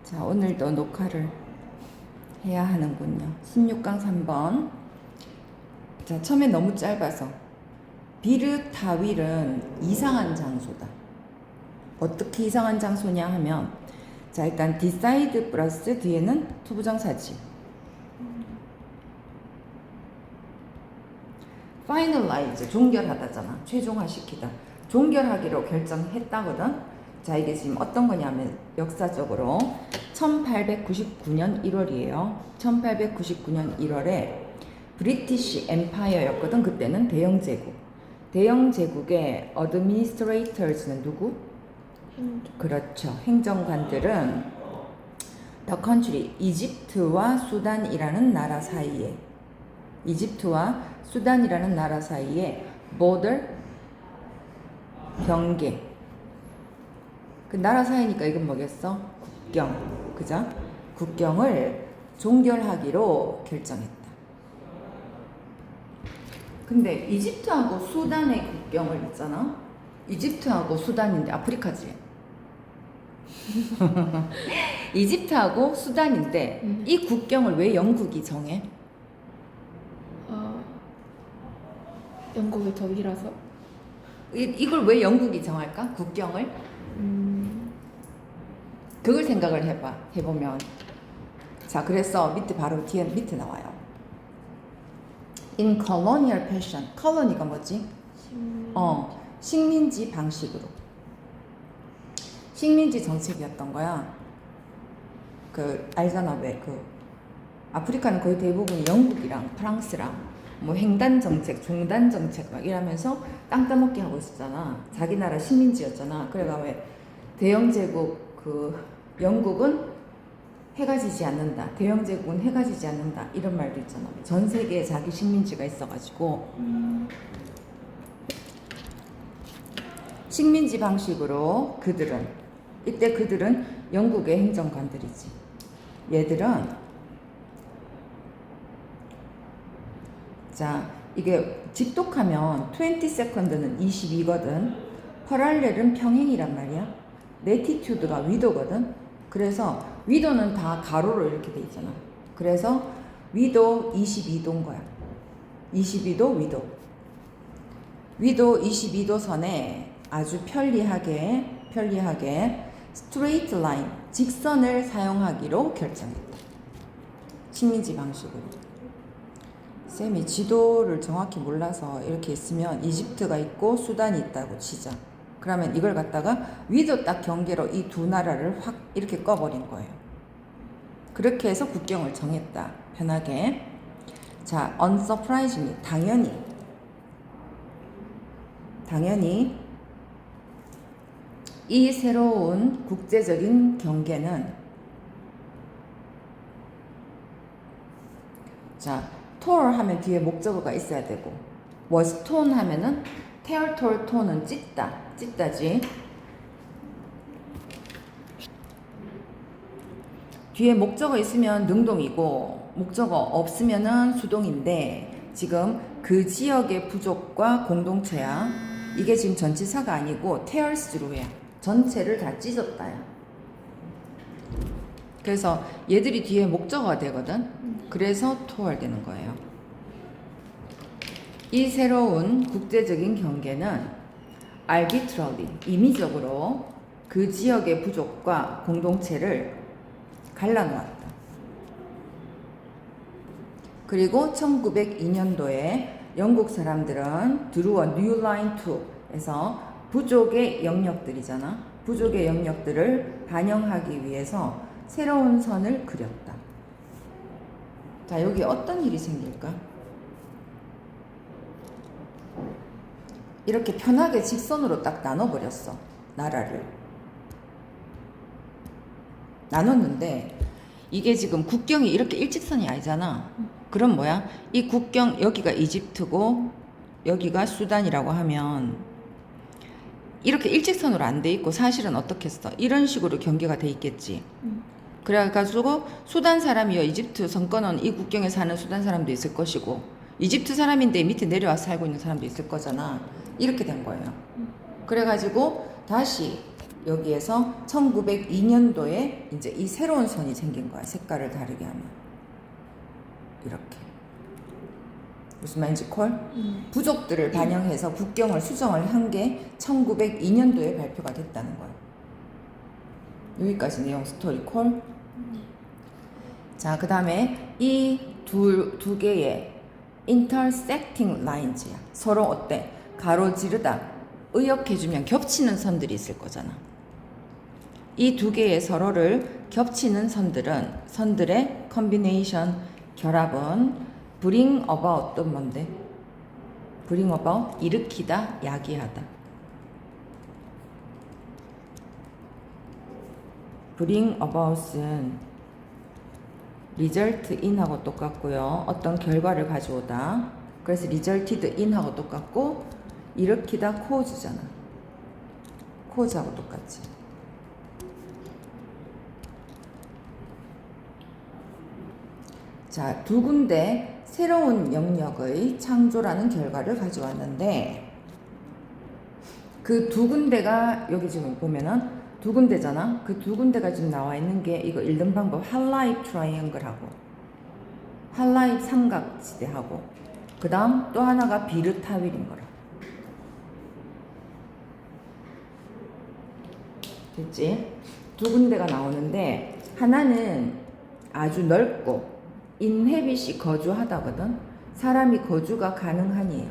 자, 오늘도 녹화를 해야 하는군요. 16강 3번. 자, 처음에 너무 짧아서. 비르타윌은 이상한 장소다. 어떻게 이상한 장소냐 하면, 자, 일단 decide 플러스 뒤에는 투부정사지. finalize, 종결하다잖아. 최종화시키다. 종결하기로 결정했다거든. 자, 이게 지금 어떤 거냐면 역사적으로 1899년 1월이에요. 1899년 1월에 브리티시 엠파이어였거든. 그때는 대영 제국. 대영 제국의 어드미니스트레이터즈는 누구? 그렇죠. 행정관들은 the country, 이집트와 수단이라는 나라 사이에 이집트와 수단이라는 나라 사이에 border, 경계. 그 나라 사이니까 이건 뭐겠어? 국경. 그죠? 국경을 종결하기로 결정했다. 근데 이집트하고 수단의 국경을 있잖아. 이집트하고 수단인데 아프리카지. 이집트하고 수단인데 이 국경을 왜 영국이 정해? 영국이 더 위라서? 이걸 왜 영국이 정할까? 국경을? 그걸 생각을 해보면. 자, 그래서 밑에 바로 밑에 나와요. In colonial fashion. 컬러니가 뭐지? 식민지 방식으로. 식민지 정책이었던 거야. 알잖아, 왜 아프리카는 거의 대부분 영국이랑 프랑스랑 뭐 횡단 정책, 종단 정책 막 이러면서 땅 따먹기 하고 있었잖아. 자기 나라 식민지였잖아. 그래가 왜 대영 제국 영국은 해가 지지 않는다. 대영 제국은 해가 지지 않는다. 이런 말도 있잖아. 전 세계에 자기 식민지가 있어가지고 식민지 방식으로 이때 그들은 영국의 행정관들이지. 얘들은 자, 이게 직독하면 20세컨드는 22거든. 퍼랄렐은 평행이란 말이야. 레티튜드가 위도거든. 그래서 위도는 다 가로로 이렇게 돼 있잖아. 그래서 위도 22도인 거야. 22도 위도 22도 선에 아주 편리하게 스트레이트 라인, 직선을 사용하기로 결정했다. 식민지 방식으로. 쌤이 지도를 정확히 몰라서 이렇게 있으면 이집트가 있고 수단이 있다고 치자. 그러면 이걸 갖다가 위도 딱 경계로 이 두 나라를 확 이렇게 꺼버린 거예요. 그렇게 해서 국경을 정했다. 편하게. 자, unsurprisingly, 당연히 이 새로운 국제적인 경계는 자, tour 하면 뒤에 목적어가 있어야 되고 was torn 하면은 tear, tore, torn은 찢다지. 뒤에 목적어 있으면 능동이고 목적어 없으면은 수동인데 지금 그 지역의 부족과 공동체야. 이게 지금 전치사가 아니고 tears로 해야. 전체를 다 찢었다야. 그래서 얘들이 뒤에 목적어가 되거든. 그래서 tore 되는 거예요. 이 새로운 국제적인 경계는 arbitrarily, 임의적으로 그 지역의 부족과 공동체를 갈라놓았다. 그리고 1902년도에 영국 사람들은 drew a new line to 에서 부족의 영역들이잖아. 부족의 영역들을 반영하기 위해서 새로운 선을 그렸다. 자, 여기 어떤 일이 생길까? 이렇게 편하게 직선으로 딱 나눠버렸어. 나라를. 나눴는데 이게 지금 국경이 이렇게 일직선이 아니잖아. 그럼 뭐야? 이 국경 여기가 이집트고 여기가 수단이라고 하면 이렇게 일직선으로 안 돼 있고 사실은 어떻게 했어? 이런 식으로 경계가 돼 있겠지. 그래가지고 수단 사람이요 이집트 선권은 이 국경에 사는 수단 사람도 있을 것이고 이집트 사람인데 밑에 내려와서 살고 있는 사람도 있을 거잖아. 이렇게 된 거예요. 그래가지고 다시 여기에서 1902년도에 이제 이 새로운 선이 생긴 거야. 색깔을 다르게 하면. 이렇게. 무슨 말인지 콜? 부족들을 반영해서 국경을 수정을 한 게 1902년도에 발표가 됐다는 거예요. 여기까지 내용 스토리 콜? 자, 그 다음에 이 두 개의 intersecting lines야. 서로 어때? 가로지르다. 의역해주면 겹치는 선들이 있을 거잖아. 이 두 개의 서로를 겹치는 선들의 combination, 결합은 bring about은 뭔데? bring about, 일으키다, 야기하다. bring about은 result in하고 똑같고요. 어떤 결과를 가져오다. 그래서 resulted in하고 똑같고, 일으키다 cause잖아. cause하고 똑같지. 자, 두 군데 새로운 영역의 창조라는 결과를 가져왔는데, 그 두 군데가 여기 지금 보면은 두 군데잖아. 그 두 군데가 지금 나와 있는 게 이거 읽는 방법 할라입 트라이앵글하고 할라입 삼각지대하고 그 다음 또 하나가 비르타윌인 거라. 됐지? 두 군데가 나오는데 하나는 아주 넓고 인헤빗이 거주하다거든. 사람이 거주가 가능한이에요.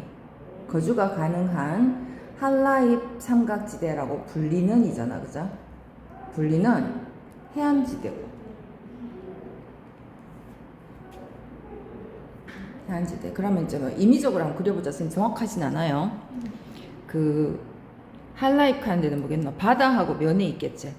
거주가 가능한 할라입 삼각지대라고 불리는 이잖아. 그죠? 불리는 해안지대고. 해안지대. 그러면 이제 뭐 임의적으로 한번 그려보자. 선생님 정확하진 않아요. 그 할라입 하는 데는 뭐겠노? 바다하고 면에 있겠지.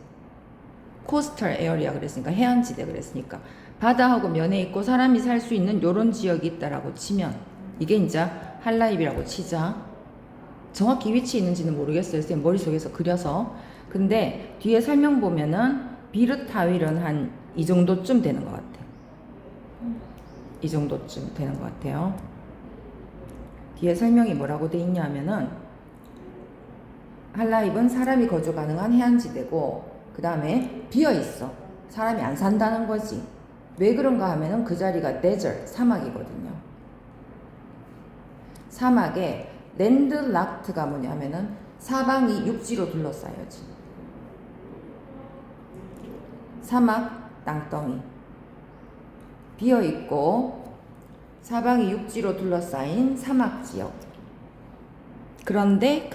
코스털 에어리아 그랬으니까 해안지대 그랬으니까 바다하고 면에 있고 사람이 살 수 있는 요런 지역이 있다라고 치면 이게 이제 할라입이라고 치자. 정확히 위치에 있는지는 모르겠어요. 선생님 머릿속에서 그려서. 근데 뒤에 설명 보면은 비르타윌은 한 이 정도쯤 되는 것 같아요. 이 정도쯤 되는 것 같아요. 뒤에 설명이 뭐라고 돼 있냐면은 할라입은 사람이 거주 가능한 해안지대고 그 다음에 비어있어. 사람이 안 산다는 거지. 왜 그런가 하면은 그 자리가 데저트, 사막이거든요. 사막에 랜드락트가 뭐냐면은 사방이 육지로 둘러싸여지. 사막, 땅덩이. 비어있고 사방이 육지로 둘러싸인 사막지역. 그런데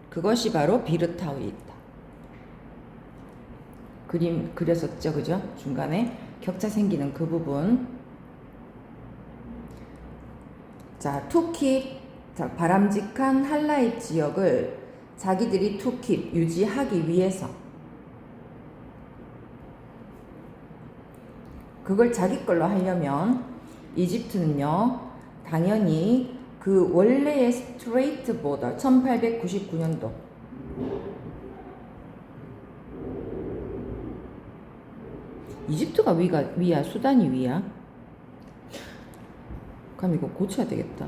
그것이 바로 비르타윌이다. 그림 그렸었죠, 그죠? 중간에 격차 생기는 그 부분. 자, 투킵, 바람직한 할라입 지역을 자기들이 투킵, 유지하기 위해서 그걸 자기 걸로 하려면 이집트는요, 당연히 그 원래의 스트레이트 보더 1899년도 이집트가 위야? 수단이 위야? 그럼 이거 고쳐야 되겠다.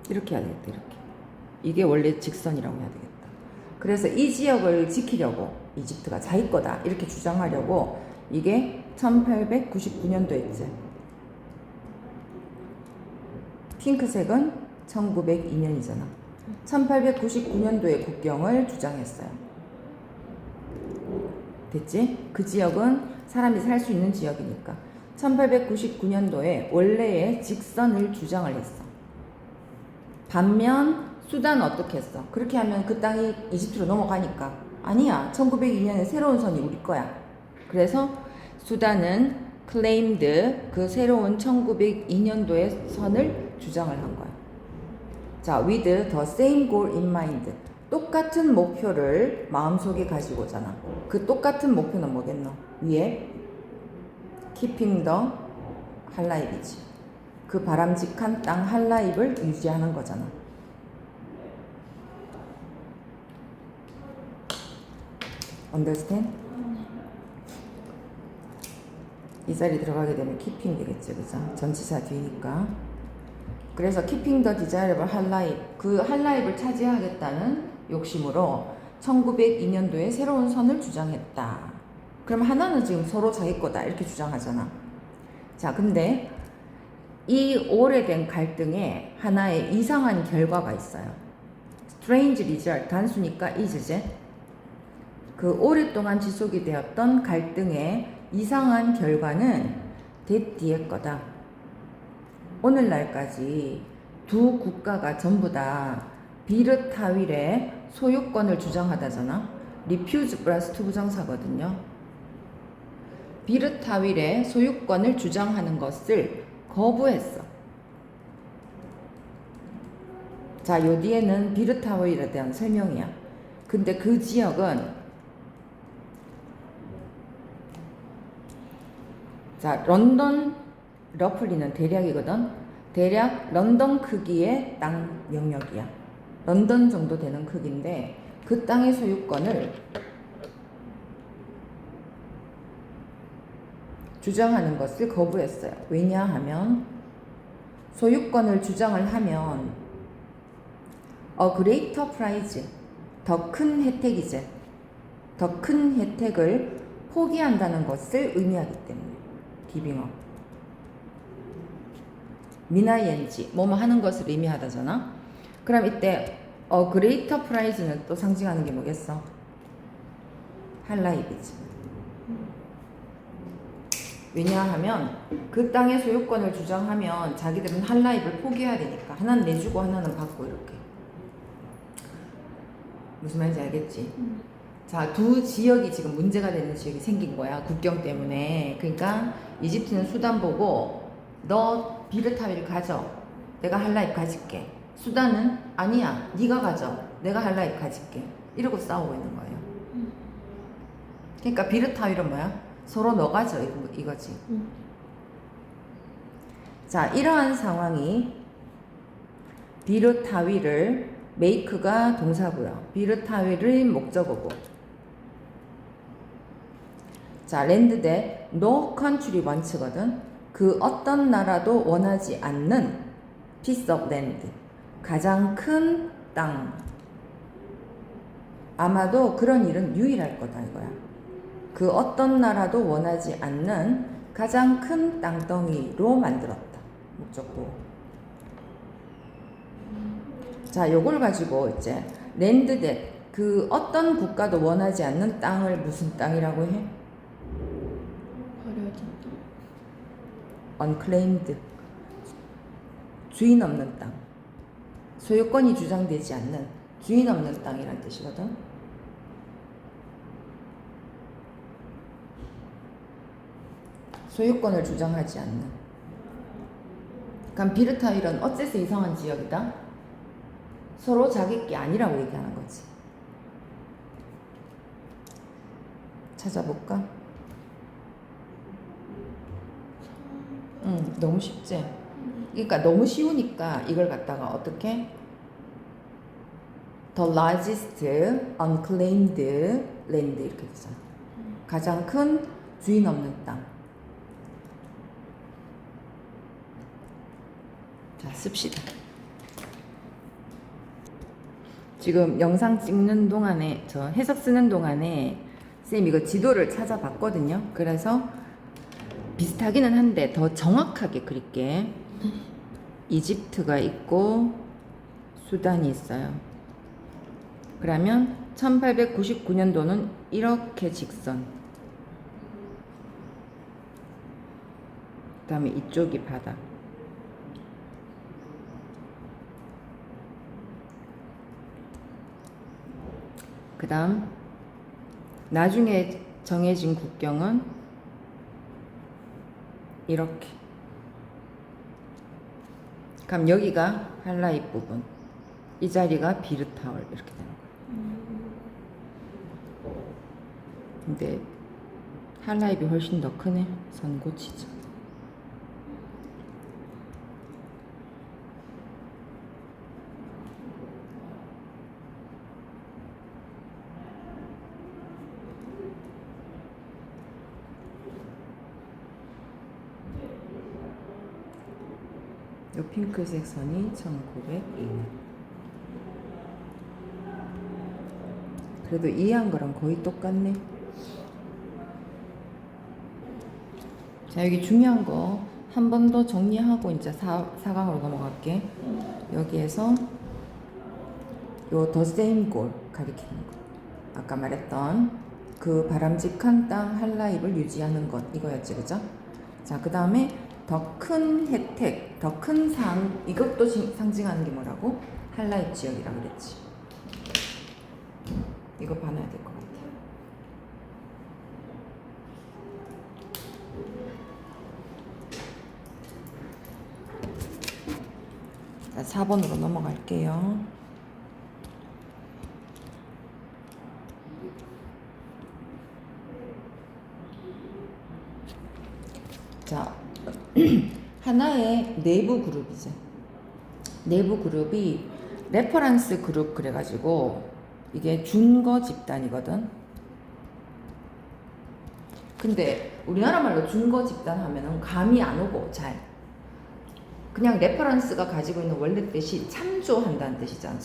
이렇게 해야 되겠다. 이렇게. 이게 원래 직선이라고 해야 되겠다. 그래서 이 지역을 지키려고 이집트가 자기 거다 이렇게 주장하려고 이게 1899년도였지. 핑크색은 1902년이잖아. 1899년도에 국경을 주장했어요. 됐지? 그 지역은 사람이 살 수 있는 지역이니까 1899년도에 원래의 직선을 주장을 했어. 반면 수단은 어떻게 했어? 그렇게 하면 그 땅이 이집트로 넘어가니까 아니야. 1902년에 새로운 선이 우리 거야. 그래서 수단은 claimed 그 새로운 1902년도의 선을 주장을 한 거야. 자, with the same goal in mind. 똑같은 목표를 마음속에 가지고잖아. 그 똑같은 목표는 뭐겠노? 위에 keeping the 할라입이지. 그 바람직한 땅 할라입을 유지하는 거잖아. understand? 이 자리 들어가게 되면 keeping 되겠죠, 그죠? 전치사 뒤니까. 그래서 keeping the desirable hot life, 그 hot life를 차지하겠다는 욕심으로 1902년도에 새로운 선을 주장했다. 그럼 하나는 지금 서로 자기 거다 이렇게 주장하잖아. 자, 근데 이 오래된 갈등에 하나의 이상한 결과가 있어요. strange result, 단수니까 is제. 그 오랫동안 지속이 되었던 갈등의 이상한 결과는 that 뒤의 거다. 오늘날까지 두 국가가 전부 다 비르타윌의 소유권을 주장하다잖아. refuse 플러스 to 부정사거든요. 비르타윌의 소유권을 주장하는 것을 거부했어. 자, 요 뒤에는 비르타윌에 대한 설명이야. 근데 그 지역은 자, 런던 러플리는 대략이거든. 대략 런던 크기의 땅 영역이야. 런던 정도 되는 크기인데 그 땅의 소유권을 주장하는 것을 거부했어요. 왜냐하면 소유권을 주장을 하면 a greater prize, 더 큰 혜택이지. 더 큰 혜택을 포기한다는 것을 의미하기 때문에 giving up. 미나이엔지 뭐뭐 하는 것을 의미하다잖아. 그럼 이때 a greater prize는 또 상징하는 게 뭐겠어? 할라이브지. 왜냐하면 그 땅의 소유권을 주장하면 자기들은 할라입을 포기해야 되니까 하나는 내주고 하나는 받고 이렇게. 무슨 말인지 알겠지? 자, 두 지역이 지금 문제가 되는 지역이 생긴 거야. 국경 때문에. 그러니까 이집트는 수단 보고 너 비르타윌 가져. 내가 할라입 가질게. 수단은 아니야. 네가 가져. 내가 할라입 가질게. 이러고 싸우고 있는 거예요. 그러니까 비르타윌은 뭐야? 서로 너가져 이거지. 자, 이러한 상황이 비르타윌을 make가 동사고요. 비르타윌의 목적어고. 자, land that no country wants거든. 그 어떤 나라도 원하지 않는 piece of land. 가장 큰 땅. 아마도 그런 일은 유일할 거다 이거야. 그 어떤 나라도 원하지 않는 가장 큰 땅덩이로 만들었다. 목적고. 자, 요걸 가지고 이제 land that, 그 어떤 국가도 원하지 않는 땅을 무슨 땅이라고 해? 버려진 땅. unclaimed. 주인 없는 땅. 소유권이 주장되지 않는 주인 없는 땅이란 뜻이거든. 소유권을 주장하지 않는. 그럼 비르타윌은 어째서 이상한 지역이다? 서로 자기 게 아니라고 얘기하는 거지. 찾아볼까? 너무 쉽지? 그러니까 너무 쉬우니까 이걸 갖다가 어떻게? The largest unclaimed land 이렇게 되잖아. 가장 큰 주인 없는 땅. 자, 씁시다. 지금 영상 찍는 동안에, 저 해석 쓰는 동안에 쌤 이거 지도를 찾아봤거든요. 그래서 비슷하기는 한데 더 정확하게 그릴게. 이집트가 있고 수단이 있어요. 그러면 1899년도는 이렇게 직선. 그 다음에 이쪽이 바다. 그 다음 나중에 정해진 국경은 이렇게. 그럼 여기가 할라입 부분, 이 자리가 비르타월 이렇게 되는 거예요. 근데 할라입이 훨씬 더 크네. 선 고치죠. 요 핑크색 선이 1902. 그래도 이해한 거랑 거의 똑같네. 자, 여기 중요한 거 한 번 더 정리하고 이제 4강으로 넘어갈게. 여기에서 요 the same goal 가리키는 거. 아까 말했던 그 바람직한 땅 한라입을 유지하는 것 이거였지, 그죠? 자, 그 다음에 더 큰 혜택, 더 큰 상, 이것도 상징하는 게 뭐라고? 한라입 지역이라고 그랬지. 이거 봐놔야 될 것 같아. 자, 4번으로 넘어갈게요. 자, 하나의 내부 그룹이지. 내부 그룹이 레퍼런스 그룹 그래가지고 이게 준거 집단이거든. 근데 우리나라 말로 준거 집단 하면은 감이 안 오고 잘. 그냥 레퍼런스가 가지고 있는 원래 뜻이 참조한다는 뜻이잖아.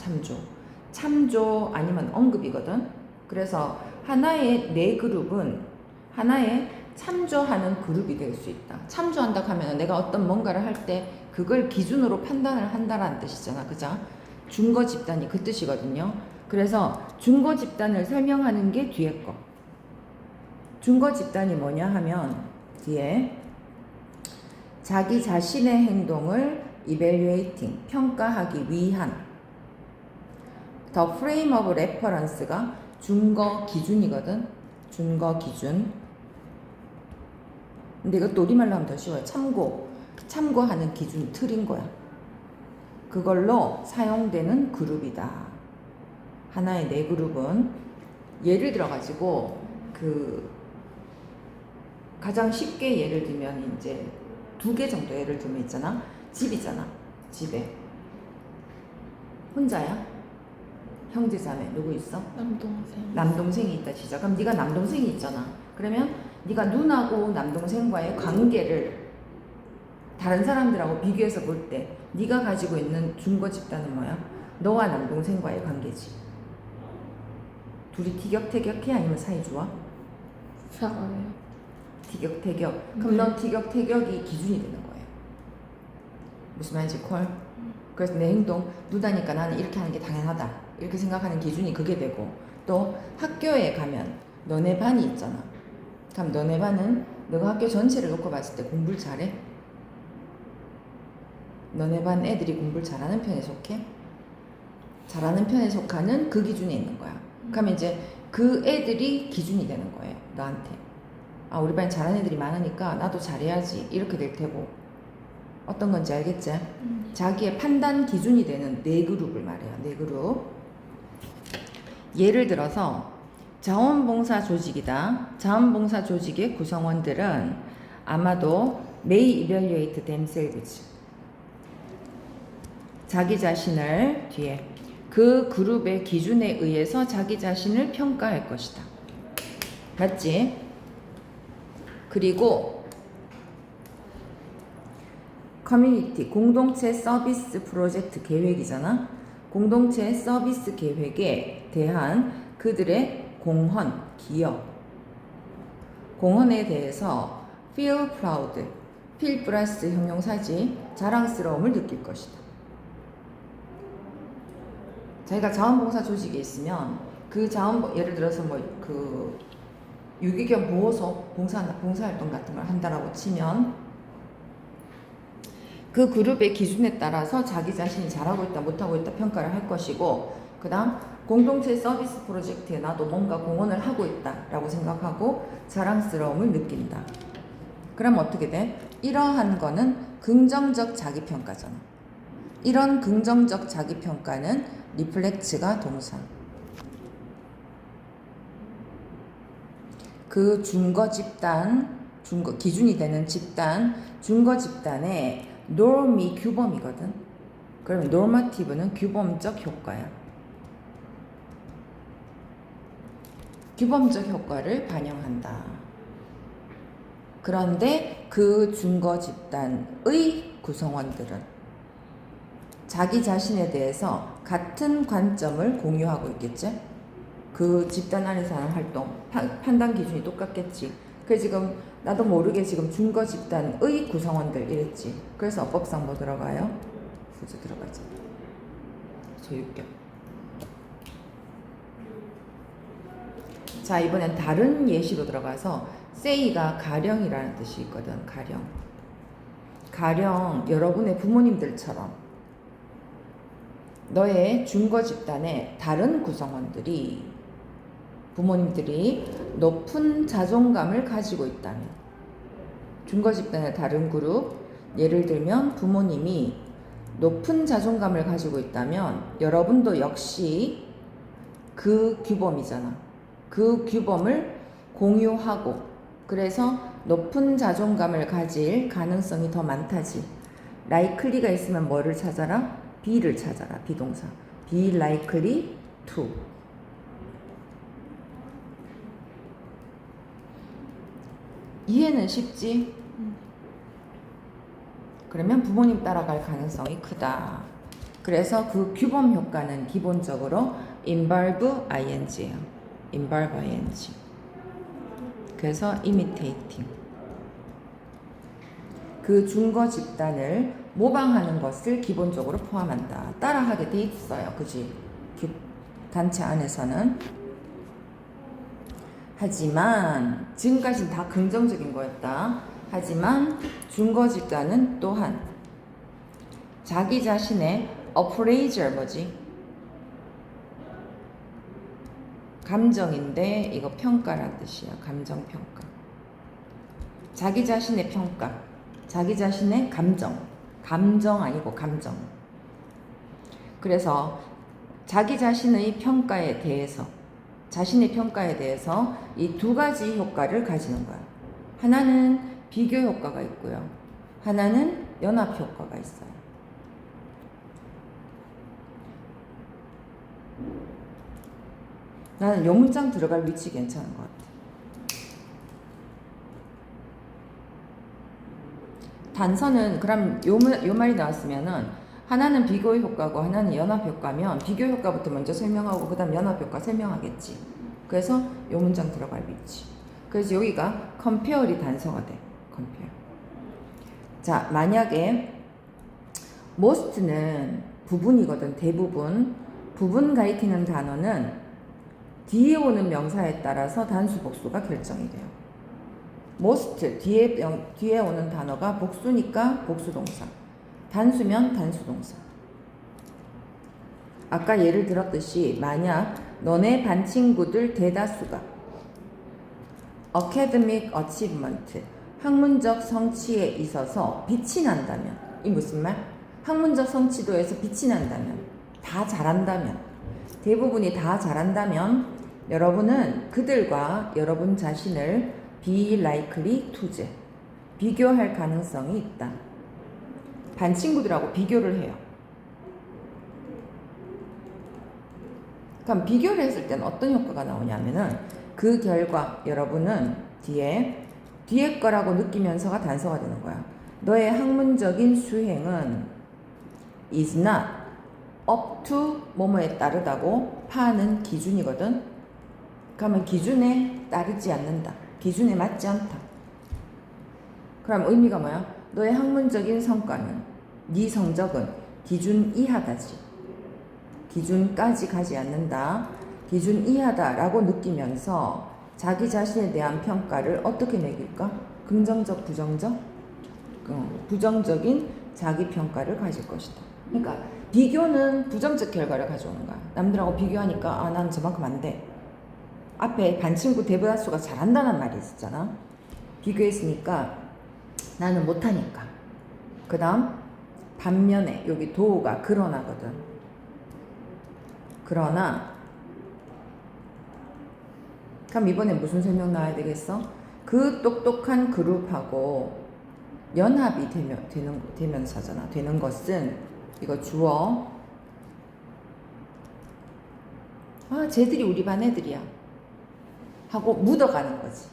참조 아니면 언급이거든. 그래서 하나의 내 그룹은 하나의 참조하는 그룹이 될 수 있다. 참조한다 하면 내가 어떤 뭔가를 할 때 그걸 기준으로 판단을 한다라는 뜻이잖아. 그죠? 준거 집단이 그 뜻이거든요. 그래서 준거 집단을 설명하는 게 뒤에 거. 준거 집단이 뭐냐 하면 뒤에 자기 자신의 행동을 evaluating, 평가하기 위한 the frame of reference가 준거 기준이거든. 준거 기준. 근데 이것도 우리말로 하면 더 쉬워요. 참고하는 기준 틀인 거야. 그걸로 사용되는 그룹이다. 하나의 네 그룹은 예를 들어 가지고 그 가장 쉽게 예를 들면 이제 2개 정도 예를 들면 있잖아. 집이잖아. 집에 혼자야? 형제자매 누구 있어? 남동생이 있다 치자. 그럼 네가 남동생이 있잖아. 그러면 네가 누나고 남동생과의 관계를 다른 사람들하고 비교해서 볼 때 네가 가지고 있는 준거 집단은 뭐야? 너와 남동생과의 관계지. 둘이 티격태격해 아니면 사이 좋아? 사과해요. 티격태격. 그럼 넌 티격태격이 기준이 되는 거예요. 무슨 말인지 콜? 그래서 내 행동 누나니까 나는 이렇게 하는 게 당연하다. 이렇게 생각하는 기준이 그게 되고, 또 학교에 가면 너네 반이 있잖아. 그럼 너네 반은 너가 학교 전체를 놓고 봤을 때 공부를 잘해? 너네 반 애들이 공부를 잘하는 편에 속해? 잘하는 편에 속하는 그 기준에 있는 거야. 그러면 이제 그 애들이 기준이 되는 거예요. 너한테. 아, 우리 반에 잘하는 애들이 많으니까 나도 잘해야지. 이렇게 될 테고. 어떤 건지 알겠지? 자기의 판단 기준이 되는 네 그룹을 말해요. 네 그룹. 예를 들어서 자원봉사 조직이다. 자원봉사 조직의 구성원들은 아마도 may evaluate themselves. 자기 자신을 뒤에 그 그룹의 기준에 의해서 자기 자신을 평가할 것이다. 맞지? 그리고 커뮤니티, 공동체 서비스 프로젝트 계획이잖아. 공동체 서비스 계획에 대한 그들의 공헌, 기여. 공헌에 대해서 feel proud, feel 플러스 형용사지, 자랑스러움을 느낄 것이다. 자기가 자원봉사 조직에 있으면 그 예를 들어서 뭐 그 유기견 보호소 봉사활동 같은 걸 한다라고 치면 그 그룹의 기준에 따라서 자기 자신이 잘하고 있다 못하고 있다 평가를 할 것이고, 그 다음 공동체 서비스 프로젝트에 나도 뭔가 공헌을 하고 있다라고 생각하고 자랑스러움을 느낀다. 그럼 어떻게 돼? 이러한 거는 긍정적 자기평가잖아. 이런 긍정적 자기평가는 리플렉츠가 동사. 그 준거 집단, 기준이 되는 집단, 준거 집단의 norm이 규범이거든. 그러면 normative는 규범적 효과야. 규범적 효과를 반영한다. 그런데 그 준거 집단의 구성원들은 자기 자신에 대해서 같은 관점을 공유하고 있겠지? 그 집단 안에서 하는 활동, 판단 기준이 똑같겠지. 그래서 지금 나도 모르게 지금 준거 집단의 구성원들 이랬지. 그래서 어법상 뭐 들어가요? 후조 들어가죠. 소유격. 자, 이번엔 다른 예시로 들어가서 say가 가령이라는 뜻이 있거든. 가령 여러분의 부모님들처럼 너의 준거 집단의 다른 구성원들이 부모님들이 높은 자존감을 가지고 있다면 준거 집단의 다른 그룹 예를 들면 부모님이 높은 자존감을 가지고 있다면 여러분도 역시 그 규범이잖아. 그 규범을 공유하고 그래서 높은 자존감을 가질 가능성이 더 많다지. likely가 있으면 뭐를 찾아라? be를 찾아라. 비동사. be likely to. 이해는 쉽지? 그러면 부모님 따라갈 가능성이 크다. 그래서 그 규범 효과는 기본적으로 involve ing예요. involve ing. 그래서 imitating. 그 준거 집단을 모방하는 것을 기본적으로 포함한다. 따라하게 돼 있어요. 그지? 단체 안에서는. 하지만 지금까지는 다 긍정적인 거였다. 하지만 준거 집단은 또한 자기 자신의 appraisal 뭐지? 감정인데 이거 평가란 뜻이야. 감정평가. 자기 자신의 평가. 자기 자신의 감정. 감정 아니고 감정. 그래서 자기 자신의 평가에 대해서 자신의 평가에 대해서 이 두 가지 효과를 가지는 거야. 하나는 비교 효과가 있고요. 하나는 연합 효과가 있어요. 나는 요 문장 들어갈 위치 괜찮은 것 같아. 단서는 그럼 요 말이 나왔으면은 하나는 비교 효과고 하나는 연합 효과면 비교 효과부터 먼저 설명하고 그 다음 연합 효과 설명하겠지. 그래서 요 문장 들어갈 위치. 그래서 여기가 compare이 단서가 돼. compare. 자, 만약에 most는 부분이거든. 대부분. 부분 가리키는 단어는 뒤에 오는 명사에 따라서 단수 복수가 결정이 돼요. most 뒤에 오는 단어가 복수니까 복수동사. 단수면 단수동사. 아까 예를 들었듯이 만약 너네 반 친구들 대다수가 academic achievement 학문적 성취에 있어서 빛이 난다면 이 무슨 말? 학문적 성취도에서 빛이 난다면 다 잘한다면 대부분이 다 잘한다면 여러분은 그들과 여러분 자신을 be likely to제 비교할 가능성이 있다. 반 친구들하고 비교를 해요. 그럼 비교를 했을 때는 어떤 효과가 나오냐면은 그 결과 여러분은 뒤에 거라고 느끼면서가 단서가 되는 거야. 너의 학문적인 수행은 is not up to 뭐뭐에 따르다고 파는 기준이거든. 그러면 기준에 따르지 않는다. 기준에 맞지 않다. 그럼 의미가 뭐야? 너의 학문적인 성과는 네 성적은 기준 이하다지. 기준까지 가지 않는다. 기준 이하다라고 느끼면서 자기 자신에 대한 평가를 어떻게 매길까? 긍정적, 부정적? 부정적인 자기 평가를 가질 것이다. 그러니까 비교는 부정적 결과를 가져오는 거야. 남들하고 비교하니까 난 저만큼 안 돼. 앞에 반 친구 대다수가 잘한다는 말이 있었잖아. 비교했으니까 나는 못하니까. 그 다음 반면에 여기 도가 그러나거든. 그러나 그럼 이번에 무슨 설명 나와야 되겠어? 그 똑똑한 그룹하고 연합이 되면서잖아. 되는 것은 이거 주어. 쟤들이 우리 반 애들이야. 하고 묻어가는 거지.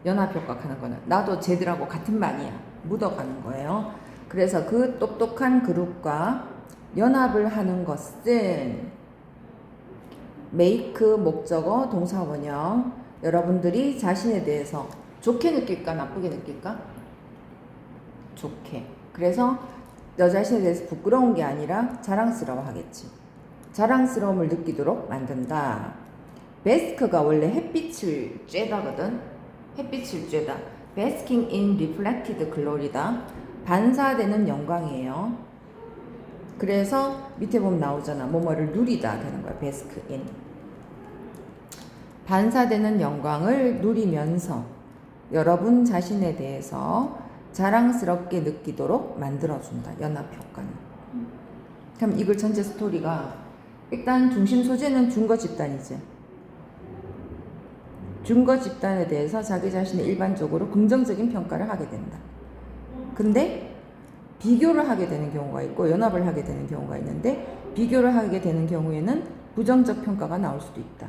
연합효과 하는 거는 나도 쟤들하고 같은 반이야. 묻어가는 거예요. 그래서 그 똑똑한 그룹과 연합을 하는 것은 make 목적어 동사 원형 여러분들이 자신에 대해서 좋게 느낄까 나쁘게 느낄까? 좋게. 그래서 너 자신에 대해서 부끄러운 게 아니라 자랑스러워 하겠지. 자랑스러움을 느끼도록 만든다. 베스크가 원래 햇빛을 쬐다거든. 햇빛을 쬐다. basking in reflected glory다. 반사되는 영광이에요. 그래서 밑에 보면 나오잖아. 뭐뭐를 누리다 되는 거야. bask in. 반사되는 영광을 누리면서 여러분 자신에 대해서 자랑스럽게 느끼도록 만들어준다. 연합효과는. 그럼 이글 전체 스토리가 일단 중심 소재는 준거 집단이지. 준거 집단에 대해서 자기 자신의 일반적으로 긍정적인 평가를 하게 된다. 근데 비교를 하게 되는 경우가 있고 연합을 하게 되는 경우가 있는데 비교를 하게 되는 경우에는 부정적 평가가 나올 수도 있다.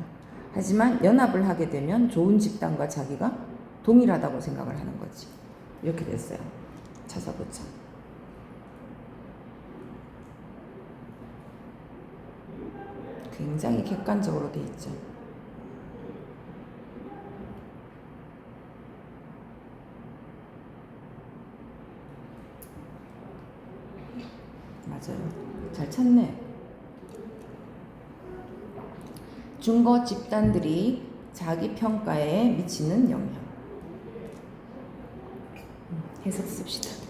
하지만 연합을 하게 되면 좋은 집단과 자기가 동일하다고 생각을 하는 거지. 이렇게 됐어요. 찾아보자. 굉장히 객관적으로 돼 있죠. 맞아요. 잘 찾네. 준거 집단들이 자기 평가에 미치는 영향. 해석 씁시다.